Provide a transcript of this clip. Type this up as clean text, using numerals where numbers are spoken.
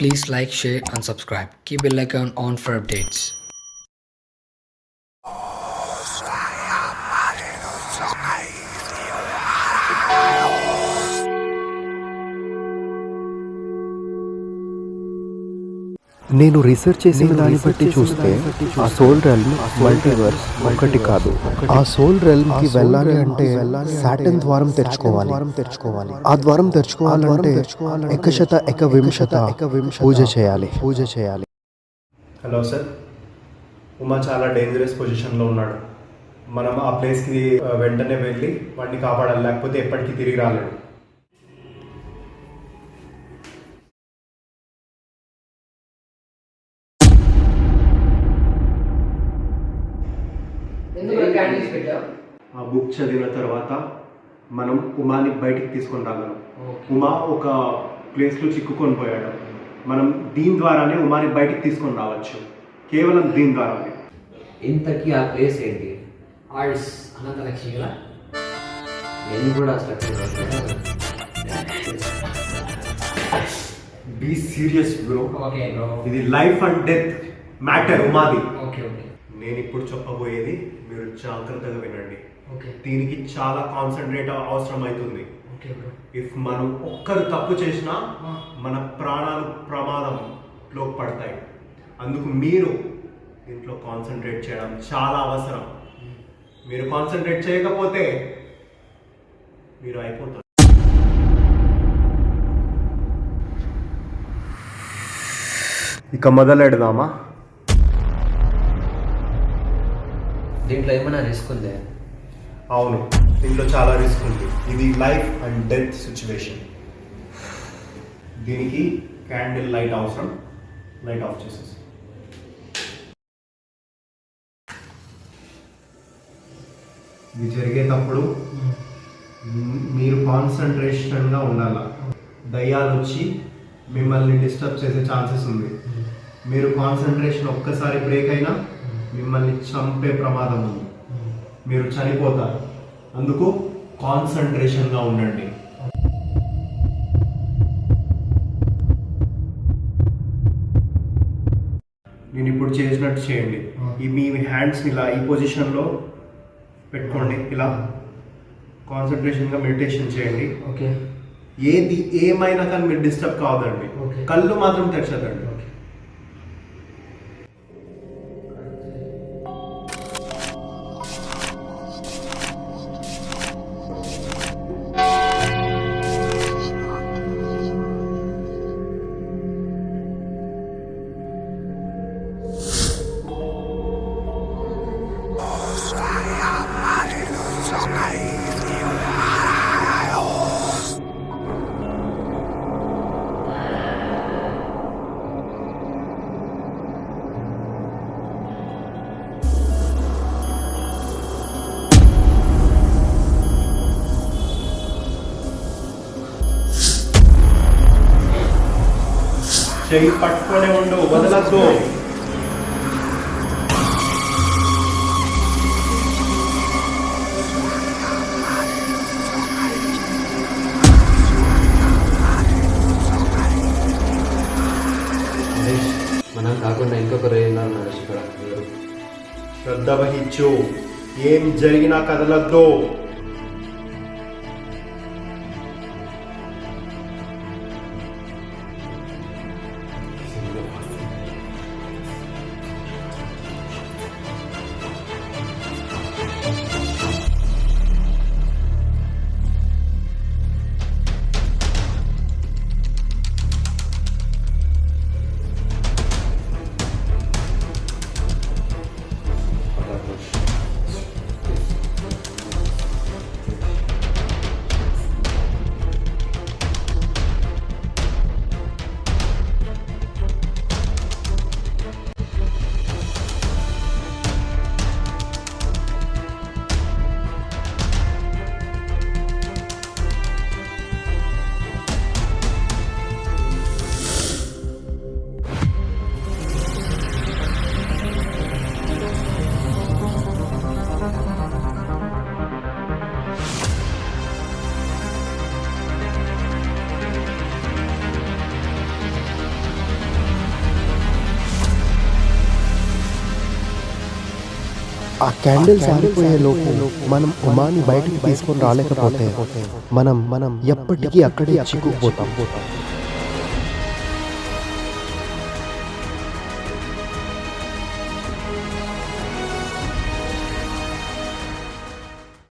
Please like, share and subscribe. Keep bell icon on for updates. నేను research చేసిన దాన్ని బట్టి చూస్తే ఆ సోల్ రెల్మ్ మల్టీవర్స్ ఒకటి కాదు. ఆ సోల్ రెల్మ్ కి వెళ్ళాలి అంటే సాటర్న్ ద్వారం తెరుచుకోవాలి. ఆ ద్వారం తెరుచుకోవాలంటే ఏకవింశత పూజ చేయాలి. హలో సార్, ఉమా చాలా డేంజరస్ పొజిషన్లో ఉన్నాడు. మనం ఆ ప్లేస్కి వెంటనే వెళ్ళి వాడిని కాపాడాలి, లేకపోతే ఎప్పటికీ తిరిగి రాలేడు. ఆ బుక్ చదివిన తర్వాత మనం ఉమాని బయటికి తీసుకొని రాగలం. ఉమా ఒక ప్లేస్లో చిక్కుకొని పోయాడు. మనం దీని ద్వారానే ఉమాని బయటికి తీసుకొని రావచ్చు, కేవలం దీని ద్వారానే. ఇంతకీ ఆ ప్లేస్ ఏంటి? Arts అనంత లక్ష్మి కదా. నేను కూడా be serious bro. Okay bro. ఇది లైఫ్ అండ్ డెత్ మ్యాటర్ ఉమాది. Okay okay. నేను ఇప్పుడు చెప్పబోయేది మీరు జాగ్రత్తగా వినండి. ఓకే. దీనికి చాలా కాన్సన్ట్రేట్ అవసరం అవుతుంది. Okay bro. ఇఫ్ మనం ఒక్కరు తప్పు చేసినా మన ప్రాణాలు ప్రమాదంలో పడతాయి. అందుకు మీరు దీంట్లో కాన్సన్ట్రేట్ చేయడం చాలా అవసరం. మీరు కాన్సన్ట్రేట్ చేయకపోతే మీరు అయిపోతారు. ఇక మొదలెడదామా? దీంట్లో ఏమైనా రిస్క్ ఉందే? అవును, దీంట్లో చాలా రిస్క్ ఉంది. ఇది లైఫ్ అండ్ డెత్ సిచ్యువేషన్. దీనికి క్యాండిల్ లైట్ అవసరం. లైట్ ఆఫ్ చేసేసి ఇది జరిగేటప్పుడు మీరు కాన్సన్ట్రేషన్గా ఉండాలి. దయ్యాలు వచ్చి మిమ్మల్ని డిస్టర్బ్ చేసే ఛాన్సెస్ ఉంది. మీరు కాన్సన్ట్రేషన్ ఒక్కసారి బ్రేక్ అయినా మిమ్మల్ని చంపే ప్రమాదం ఉంది. మీరు చనిపోతారు. అందుకు కాన్సన్ట్రేషన్గా ఉండండి. నేను ఇప్పుడు చేసినట్టు చేయండి. మీ హ్యాండ్స్ని ఇలా ఈ పొజిషన్లో పెట్టుకోండి. ఇలా కాన్సన్ట్రేషన్గా మెడిటేషన్ చేయండి. ఓకే. ఏమైనా కానీ మీరు డిస్టర్బ్ కావద్దండి. కళ్ళు మాత్రం తెరచదండి. చెయ్యి పట్టుకొని ఉండు, వదలద్దు. మనం కాకుండా ఇంకొకరు ఏలా ఉన్నారు ఇక్కడ. శ్రద్ధ వహించు. ఏం జరిగినా కదలద్దు. ఆ క్యాండిల్స్ ఆరిపోయే లోపు మనం ఉమాని బయటికి తీసుకొని రాలేకపోతే మనం ఎప్పటికీ అక్కడే చిక్కుకుపోతాం.